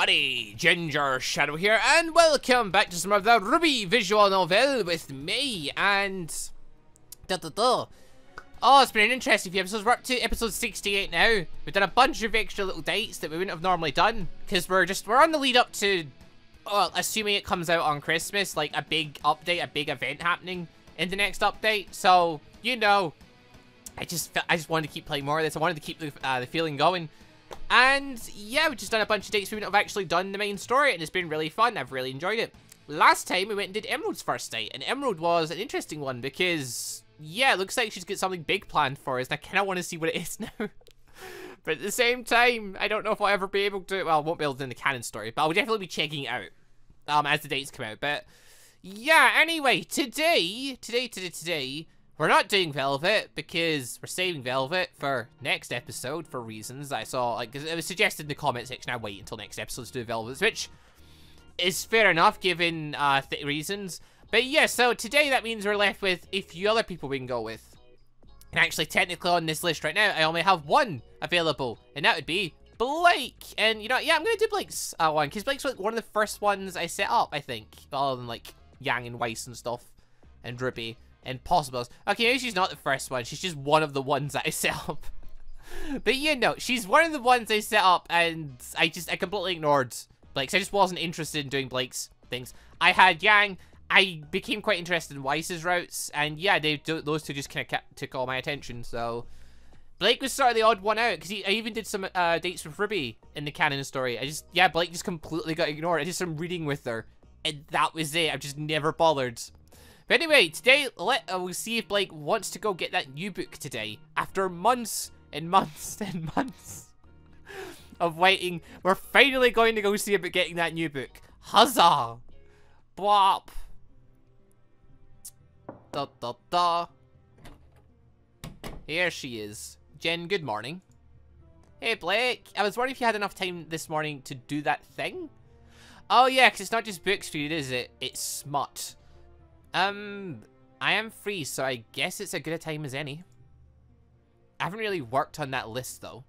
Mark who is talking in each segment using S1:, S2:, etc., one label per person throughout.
S1: everybody, Gingershadow here, and welcome back to some of the RWBY visual novel with me, and... Oh, it's been an interesting few episodes. We're up to episode 68 now. We've done a bunch of extra little dates that we wouldn't have normally done, because we're on the lead up to, well, assuming it comes out on Christmas, like a big update, a big event happening in the next update, so, you know, I just wanted to keep playing more of this. I wanted to keep the feeling going. And yeah, we've just done a bunch of dates. We haven't actually done the main story, and it's been really fun. I've really enjoyed it. Last time we went and did Emerald's first date, and Emerald was an interesting one because, yeah, it looks like she's got something big planned for us, and I kind of want to see what it is now. But at the same time, I don't know if I'll ever be able to, well, I won't be able to in the canon story, but I'll definitely be checking it out as the dates come out. But yeah, anyway, today, we're not doing Velvet because we're saving Velvet for next episode for reasons I saw. Like, it was suggested in the comment section I wait until next episode to do Velvet, which is fair enough given reasons. But yeah, so today that means we're left with a few other people we can go with. And actually, technically on this list right now, I only have one available, and that would be Blake. And you know, yeah, I'm gonna do Blake's one because Blake's like one of the first ones I set up, I think, other than like Yang and Weiss and stuff, and RWBY. And Possibles. Okay, maybe she's not the first one. She's just one of the ones that I set up. But you know, she's one of the ones I set up, and I completely ignored Blake's. I just wasn't interested in doing Blake's things. I had Yang. I became quite interested in Weiss's routes, and yeah, those two just kind of took all my attention. So Blake was sort of the odd one out because I even did some dates with RWBY in the canon story. Blake just completely got ignored. I did some reading with her, and that was it. I've just never bothered. But anyway, today, we'll see if Blake wants to go get that new book today. After months and months and months of waiting, we're finally going to go see about getting that new book. Huzzah! Blop! Da da da. Here she is. Jen, good morning. Hey Blake, I was wondering if you had enough time this morning to do that thing? Oh yeah, because it's not just books for you, is it? It's smut. I am free, so I guess it's as good a time as any. I haven't really worked on that list, though.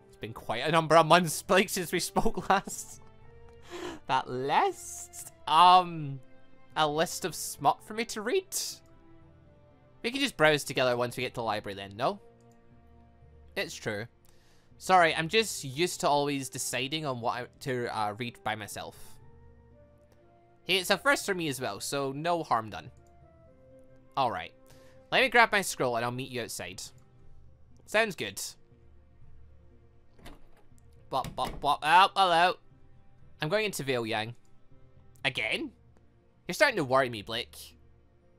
S1: It's been quite a number of months, Blake, since we spoke last. That list? A list of smut for me to read? We can just browse together once we get to the library then, no? It's true. Sorry, I'm just used to always deciding on what to read by myself. Hey, it's a first for me as well, so no harm done. Alright. Let me grab my scroll and I'll meet you outside. Sounds good. Bop, bop, bop. Oh, hello. I'm going into Vale, Yang. Again? You're starting to worry me, Blake.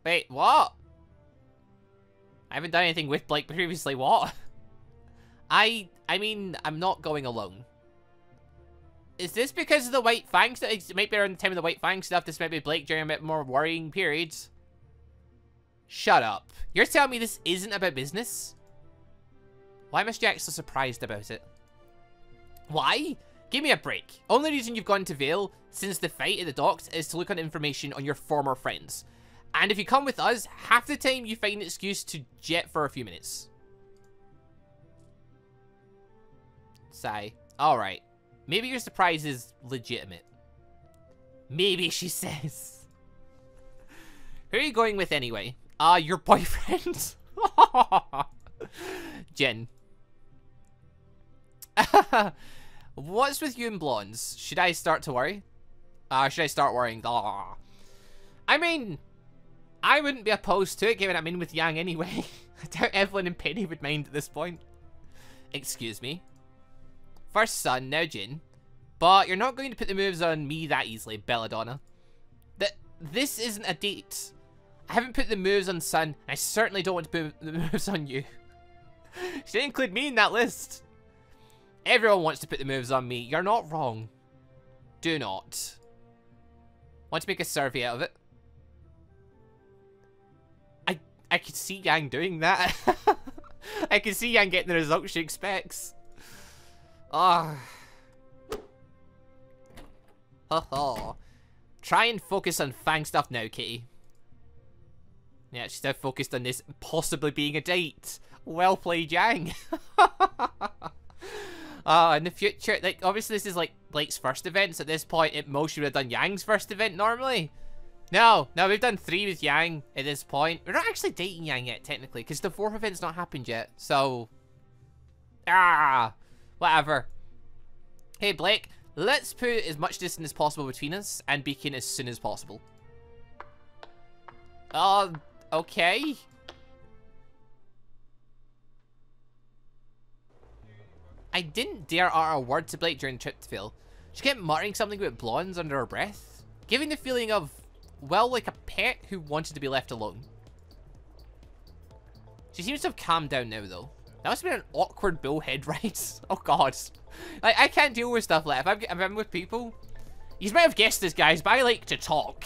S1: Wait, what? I haven't done anything with Blake previously, what? I mean, I'm not going alone. Is this because of the White Fangs? It might be around the time of the White Fang stuff. This might be Blake during a bit more worrying periods. Shut up. You're telling me this isn't about business? Why must you act so surprised about it? Why? Give me a break. Only reason you've gone to Vale since the fight at the docks is to look on information on your former friends. And if you come with us, half the time you find an excuse to jet for a few minutes. Sigh. Alright. Maybe your surprise is legitimate. Maybe, she says. Who are you going with anyway? Your boyfriend? Jen. What's with you and blondes? Should I start to worry? Should I start worrying? I mean, I wouldn't be opposed to it, given I'm in with Yang anyway. I doubt Evelyn and Penny would mind at this point. Excuse me. First son, now Jin. But you're not going to put the moves on me that easily, Belladonna. This isn't a date. I haven't put the moves on Sun, and I certainly don't want to put the moves on you. She didn't include me in that list. Everyone wants to put the moves on me. You're not wrong. Do not. Want to make a survey out of it? I could see Yang doing that. I can see Yang getting the results she expects. Ah. Oh. Try and focus on Fang stuff now, Kitty. Yeah, she's now focused on this possibly being a date. Well played, Yang. In the future, like, obviously this is, like, Blake's first event, so at this point, at most, you would have done Yang's first event normally. No, we've done 3 with Yang at this point. We're not actually dating Yang yet, technically, because the 4th event's not happened yet, so... whatever. Hey, Blake, let's put as much distance as possible between us and begin as soon as possible. Okay. I didn't dare utter a word to Blake during the trip to Phil. She kept muttering something about blondes under her breath, giving the feeling of, well, like a pet who wanted to be left alone. She seems to have calmed down now, though. That must have been an awkward bullhead ride. Oh, God. Like, I can't deal with stuff like that. If I'm with people... You might have guessed this, guys, but I like to talk.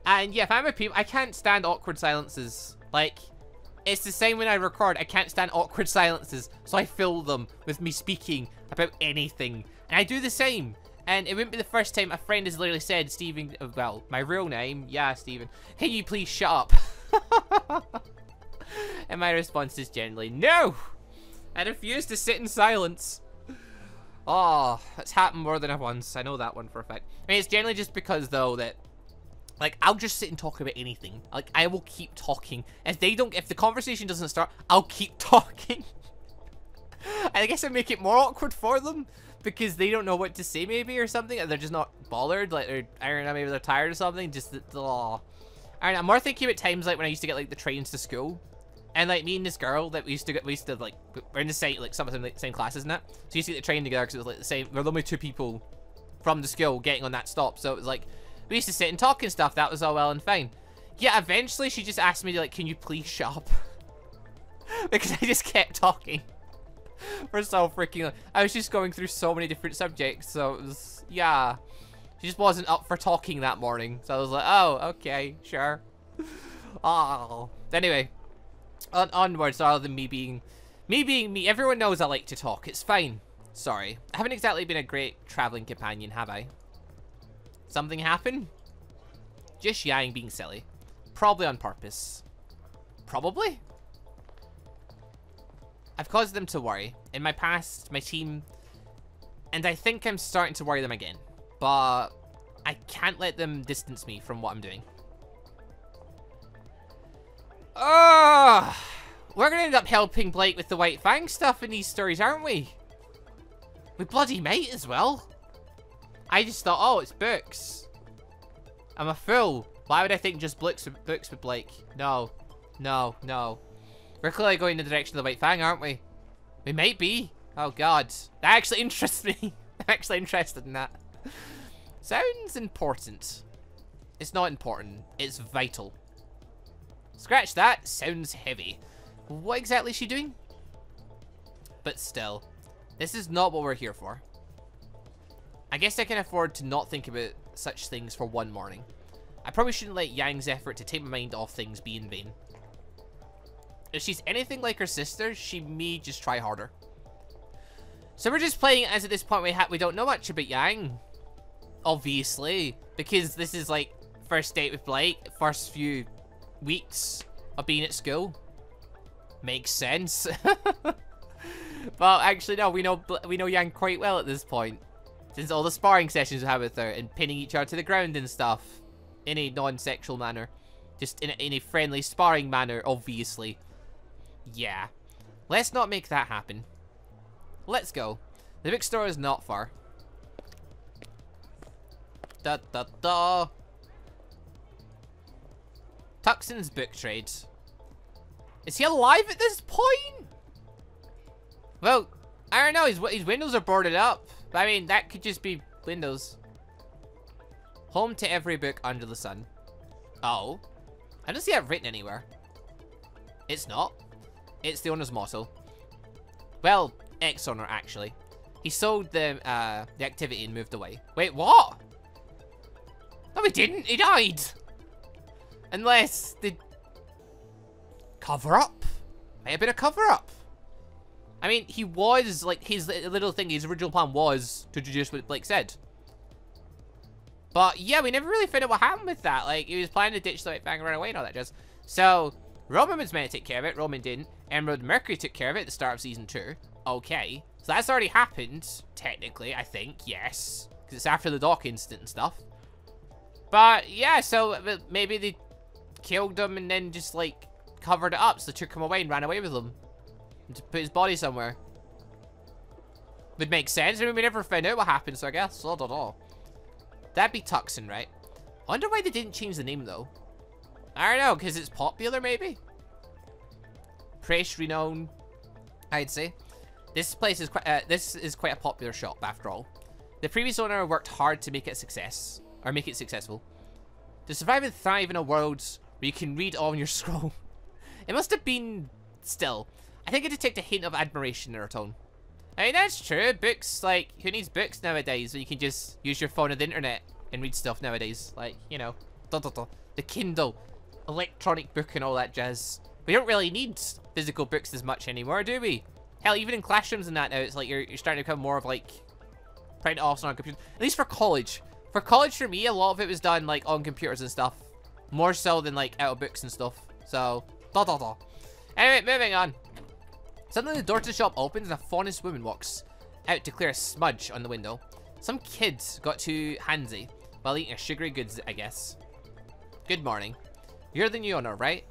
S1: And, yeah, if I'm with people, I can't stand awkward silences. Like... It's the same when I record. I can't stand awkward silences, so I fill them with me speaking about anything. And I do the same. And it wouldn't be the first time a friend has literally said, Stephen, well, my real name, yeah, Stephen, can you please shut up? And my response is generally, no! I refuse to sit in silence. Oh, that's happened more than once. I know that one for a fact. I mean, it's generally just because, though, that... Like, I'll just sit and talk about anything. Like, I will keep talking. If the conversation doesn't start, I'll keep talking. I guess I make it more awkward for them. Because they don't know what to say, maybe, or something. Or they're just not bothered. Like, I don't know, maybe they're tired or something. Just, I don't know. I'm more thinking about times, like, when I used to get, like, the trains to school. And, like, me and this girl that we used to, like, we're in the same, like, some of the same classes and that. So we used to get the train together because it was, like, the same. We're only 2 people from the school getting on that stop. So it was, like... We used to sit and talk and stuff. That was all well and fine. Yeah, eventually she just asked me, like, can you please shut up? Because I just kept talking. For so freaking long. I was just going through so many different subjects. So it was, yeah. She just wasn't up for talking that morning. So I was like, oh, okay, sure. Oh. Anyway. Onwards, rather than me being me. Everyone knows I like to talk. It's fine. Sorry. I haven't exactly been a great traveling companion, have I? Something happened? Just Yang being silly. Probably on purpose. Probably? I've caused them to worry. In my past, my team... And I think I'm starting to worry them again. But I can't let them distance me from what I'm doing. We're gonna end up helping Blake with the White Fang stuff in these stories, aren't we? We bloody might as well. I just thought, oh, it's books. I'm a fool. Why would I think just books with Blake? No. No, no. We're clearly going in the direction of the White Fang, aren't we? We might be. Oh, God. That actually interests me. I'm actually interested in that. Sounds important. It's not important. It's vital. Scratch that. Sounds heavy. What exactly is she doing? But still. This is not what we're here for. I guess I can afford to not think about such things for one morning. I probably shouldn't let Yang's effort to take my mind off things be in vain. If she's anything like her sister, she may just try harder. So we're just playing as at this point we don't know much about Yang. Obviously. Because this is like first date with Blake, first few weeks of being at school. Makes sense. Well, actually no, we know Yang quite well at this point. Since all the sparring sessions we have with her and pinning each other to the ground and stuff. In a non-sexual manner. Just in a friendly sparring manner, obviously. Yeah. Let's not make that happen. Let's go. The big store is not far. Da da da. Tuxton's book trade. Is he alive at this point? Well, I don't know. His windows are boarded up. But I mean, that could just be windows. Home to every book under the sun. Oh. I don't see that written anywhere. It's not. It's the owner's motto. Well, ex-owner, actually. He sold the activity and moved away. Wait, what? No, he didn't. He died. Unless the... Cover-up? May have been a cover-up. I mean, he was, like, his little thing, his original plan was to do just what Blake said. But, yeah, we never really found out what happened with that. Like, he was planning to ditch the White Fang and run away and all that jazz. So, Roman was meant to take care of it. Roman didn't. Emerald Mercury took care of it at the start of Season 2. Okay. So that's already happened, technically, I think. Yes. Because it's after the dock incident and stuff. But, yeah, so maybe they killed him and then just, like, covered it up. So they took him away and ran away with him. And to put his body somewhere. Would make sense. I mean, we never found out what happened, so I guess. I don't know. That'd be Tucson, right? I wonder why they didn't change the name, though. I don't know, because it's popular, maybe? Press renown, I'd say. This place is quite a popular shop, after all. The previous owner worked hard to make it a success, or make it successful. To survive and thrive in a world where you can read on your scroll. It must have been still. I think I detect a hint of admiration in her tone. I mean, that's true. Books, like, who needs books nowadays when you can just use your phone or the internet and read stuff nowadays? Like, you know, the Kindle, electronic book and all that jazz. We don't really need physical books as much anymore, do we? Hell, even in classrooms and that now, it's like you're starting to become more of, like, print offs on computers. At least for college. For college, for me, a lot of it was done, like, on computers and stuff. More so than, like, out of books and stuff. So, Anyway, moving on. Suddenly the door to the shop opens and a faunus woman walks out to clear a smudge on the window. Some kid got too handsy while eating a sugary goods, I guess. Good morning. You're the new owner, right?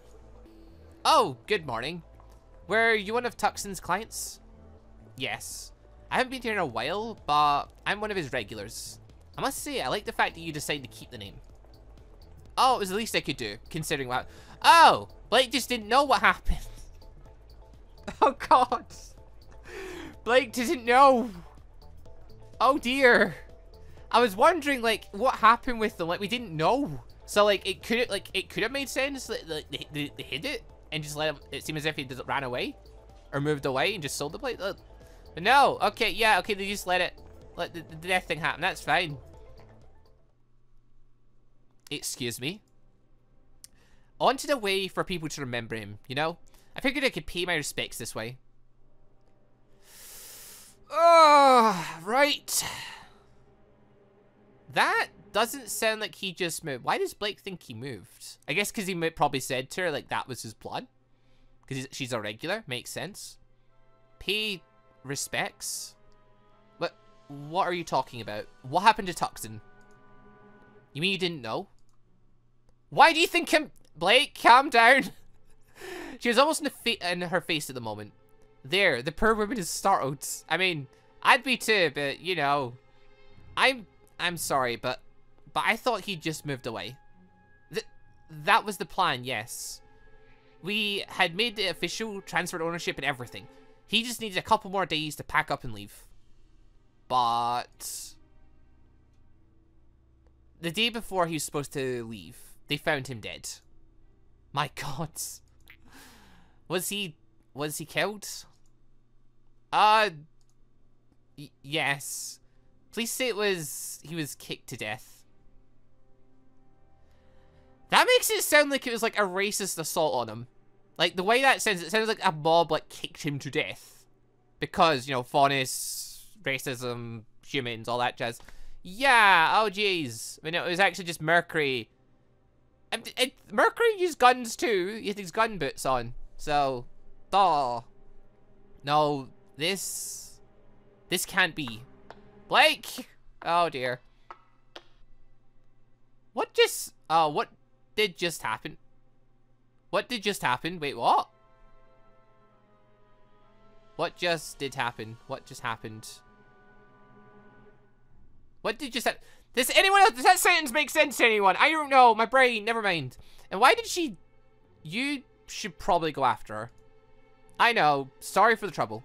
S1: Oh, good morning. Were you one of Tucson's clients? Yes. I haven't been here in a while, but I'm one of his regulars. I must say, I like the fact that you decided to keep the name. Oh, it was the least I could do, considering what... Oh! Blake just didn't know what happened. Oh, God. Blake didn't know. Oh, dear. I was wondering, like, what happened with them. Like, we didn't know. So, like, it could have made sense that like, they hid it and just let it seem as if he just ran away or moved away and just sold the plate. But no. Okay, yeah, okay, they just let the death thing happen. That's fine. Excuse me. I wanted a way for people to remember him, you know? I figured I could pay my respects this way. Oh, right. That doesn't sound like he just moved. Why does Blake think he moved? I guess because he probably said to her, like, that was his plan. Because she's a regular. Makes sense. Pay respects? What are you talking about? What happened to Tucson? You mean you didn't know? Why do you think him... Blake, calm down. She was almost in her face at the moment. There, the poor woman is startled. I mean, I'd be too, but, you know... I'm sorry, but I thought he just moved away. That was the plan, yes. We had made the official, transferred ownership and everything. He just needed a couple more days to pack up and leave. But... the day before he was supposed to leave, they found him dead. My God. Was he killed? Yes. Please say he was kicked to death. That makes it sound like it was like a racist assault on him. Like the way that sounds, it sounds like a mob like kicked him to death. Because, you know, faunus, racism, humans, all that jazz. Yeah, oh jeez. I mean, it was actually just Mercury. Mercury used guns too. He had these gun boots on. So, no, this can't be. Blake! Oh dear. What did just happen? What did just happen? Wait, what? What just did happen? What just happened? What did just happen? Does anyone else, does that sentence make sense to anyone? I don't know, my brain, never mind. And why did she... You should probably go after her. I know, sorry for the trouble.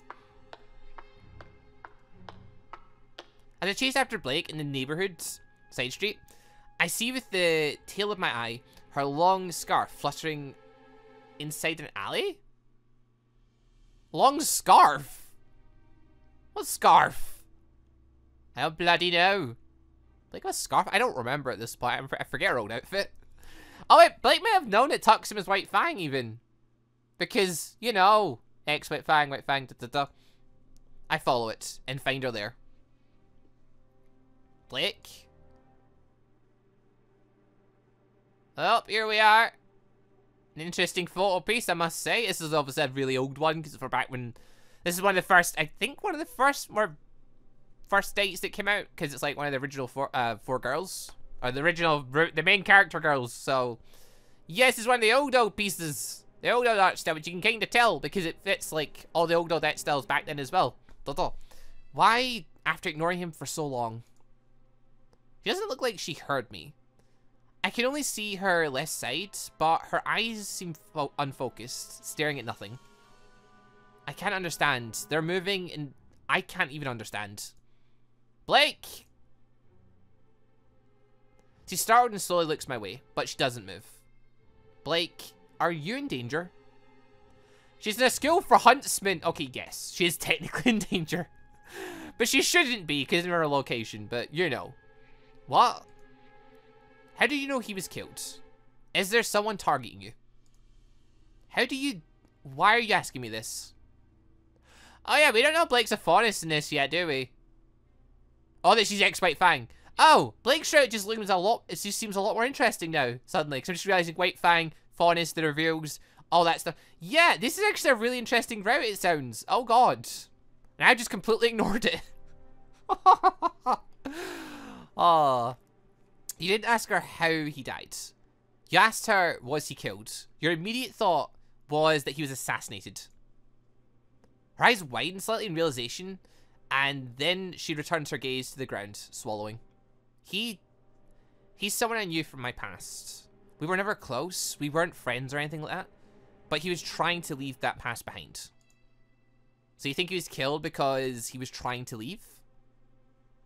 S1: As I chase after Blake in the neighborhood's side street, I see with the tail of my eye her long scarf fluttering inside an alley? Long scarf? What scarf? I don't bloody know. Blake has a scarf? I don't remember at this point. I forget her old outfit. Oh wait, Blake may have known it Tucson was White Fang even. Because, you know, X White Fang, da. I follow it and find her there. Blake? Oh, here we are. An interesting photo piece, I must say. This is obviously a really old one, because it's for back when This is one of the first, I think one of the first dates that came out, because it's like one of the original four girls. Or the main character girls, so... Yes, it's one of the old pieces. The old art style, which you can kind of tell, because it fits, like, all the old art styles back then as well. Why, after ignoring him for so long? She doesn't look like she heard me. I can only see her left side, but her eyes seem unfocused, staring at nothing. I can't understand. They're moving, and I can't even understand. Blake! She startled and slowly looks my way, but she doesn't move. Blake, are you in danger? She's in a school for huntsmen. Okay, yes, she is technically in danger. But she shouldn't be, because of her location, but you know. What? How do you know he was killed? Is there someone targeting you? Why are you asking me this? Oh yeah, we don't know Blake's a forest in this yet, do we? Oh, that she's ex-White Fang. Oh, Blake's route just seems a lot more interesting now, suddenly. Because I'm just realizing White Fang, faunus, the reveals, all that stuff. Yeah, this is actually a really interesting route, it sounds. Oh god. And I just completely ignored it. Oh. You didn't ask her how he died. You asked her, was he killed? Your immediate thought was that he was assassinated. Her eyes widened slightly in realization, and then she returns her gaze to the ground, swallowing. He's someone I knew from my past. We were never close, we weren't friends or anything like that, but he was trying to leave that past behind. So you think he was killed because he was trying to leave?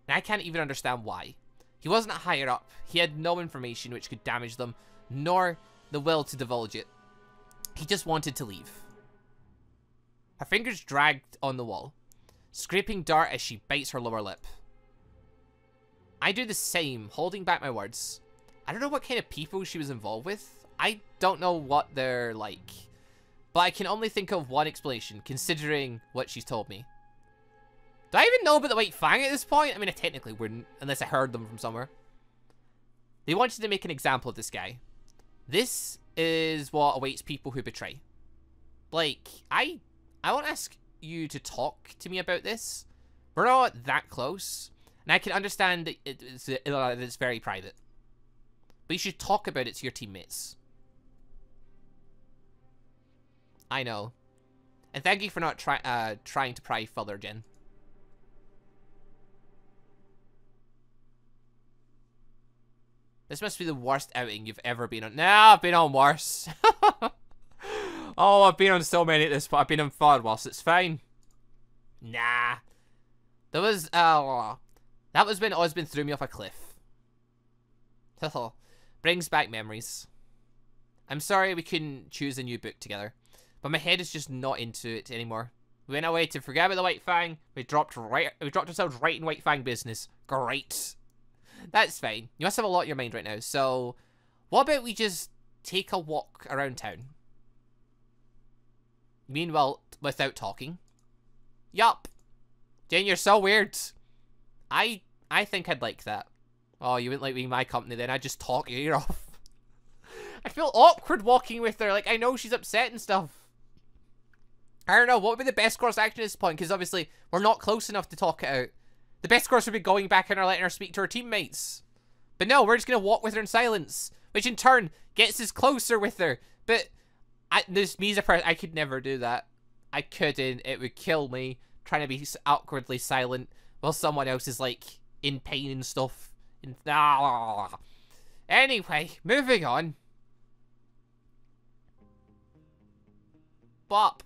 S1: And I can't even understand why. He wasn't higher up, he had no information which could damage them, nor the will to divulge it. He just wanted to leave. Her fingers dragged on the wall, scraping dirt as she bites her lower lip. I do the same, holding back my words. I don't know what kind of people she was involved with. I don't know what they're like. But I can only think of one explanation, considering what she's told me. Do I even know about the White Fang at this point? I mean, I technically wouldn't, unless I heard them from somewhere. They wanted to make an example of this guy. This is what awaits people who betray. Like, I won't ask you to talk to me about this. We're not that close. And I can understand that it's very private. But you should talk about it to your teammates. I know. And thank you for not trying to pry further, Jen. This must be the worst outing you've ever been on. Nah, I've been on worse. Oh, I've been on so many at this point. I've been on far worse. It's fine. Nah. That was when Osmond threw me off a cliff. Brings back memories. I'm sorry we couldn't choose a new book together, but my head is just not into it anymore. We went away to forget about the White Fang. We dropped ourselves right in White Fang business. Great. That's fine. You must have a lot in your mind right now. So, what about we just take a walk around town? Meanwhile, without talking. Yup. Jen, you're so weird. I think I'd like that. Oh, you wouldn't like being my company then. I'd just talk your ear off. I feel awkward walking with her. Like, I know she's upset and stuff. I don't know. What would be the best course of action at this point? Because obviously, we're not close enough to talk it out. The best course would be going back and letting her speak to her teammates. But no, we're just going to walk with her in silence. Which in turn gets us closer with her. But me as a person, I could never do that. I couldn't. It would kill me. Trying to be awkwardly silent while someone else is like in pain and stuff. Anyway, moving on. Bop.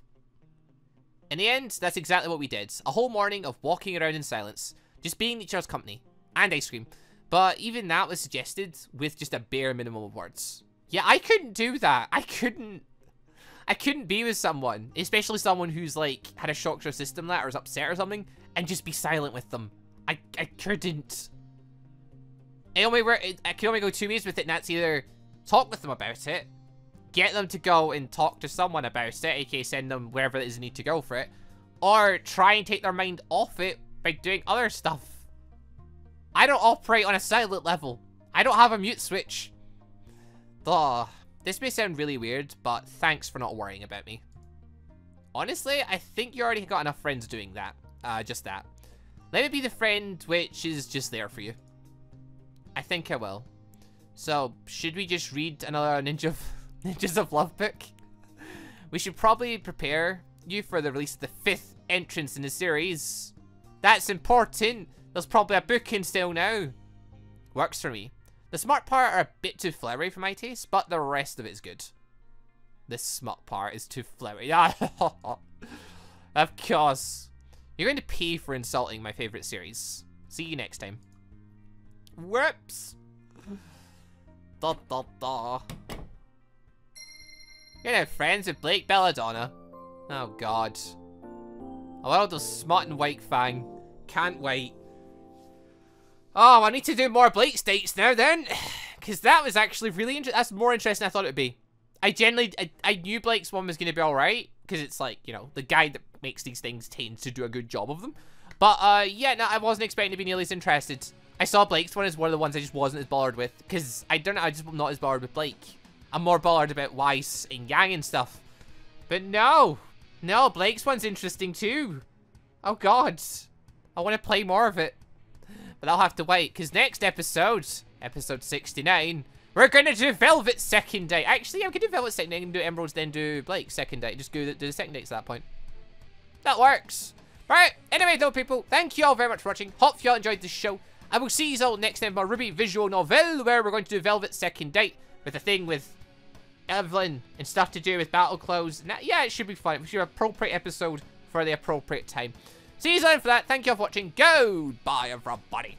S1: In the end, that's exactly what we did. A whole morning of walking around in silence. Just being in each other's company. And ice cream. But even that was suggested with just a bare minimum of words. Yeah, I couldn't do that. I couldn't be with someone, especially someone who's like had a shock to their system that or is upset or something, and just be silent with them. I couldn't. I can only go two ways with it, and that's either talk with them about it, get them to go and talk to someone about it, aka send them wherever it is they need to go for it, or try and take their mind off it by doing other stuff. I don't operate on a silent level. I don't have a mute switch. Ugh. This may sound really weird, but thanks for not worrying about me. Honestly, I think you already got enough friends doing that. Just that. Let me be the friend which is just there for you. I think I will. So, should we just read another Ninjas of Love book? We should probably prepare you for the release of the 5th entrance in the series. That's important. There's probably a book in still now. Works for me. The smart part are a bit too flowery for my taste, but the rest of it is good. The smut part is too flowery. Of course. You're going to pay for insulting my favorite series. See you next time. Whoops. Da da da. You're now friends with Blake Belladonna. Oh god. A world of smut and white fang. Can't wait. Oh, I need to do more Blake states now then. Because that was actually really interesting. That's more interesting than I thought it would be. I knew Blake's one was going to be alright. Because it's like, you know, the guy that makes these things tends to do a good job of them. But, yeah, no, I wasn't expecting to be nearly as interested. I saw Blake's one as one of the ones I just wasn't as bothered with. Because, I don't know, I just am not as bothered with Blake. I'm more bothered about Weiss and Yang and stuff. But no. No, Blake's one's interesting too. Oh, God. I want to play more of it. But I'll have to wait. Because next episode, episode 69... we're going to do Velvet's second date. Actually, I'm going to do Velvet's second date and do Emerald's, then do Blake's second date. Just do the second dates at that point. That works. Right. Anyway, though, people, thank you all very much for watching. Hope you all enjoyed the show. I will see you all next time for RWBY visual novel, where we're going to do Velvet's second date with a thing with Evelyn and stuff to do with battle clothes. Yeah, it should be fun. It should be an appropriate episode for the appropriate time. See you all for that. Thank you all for watching. Goodbye, everybody.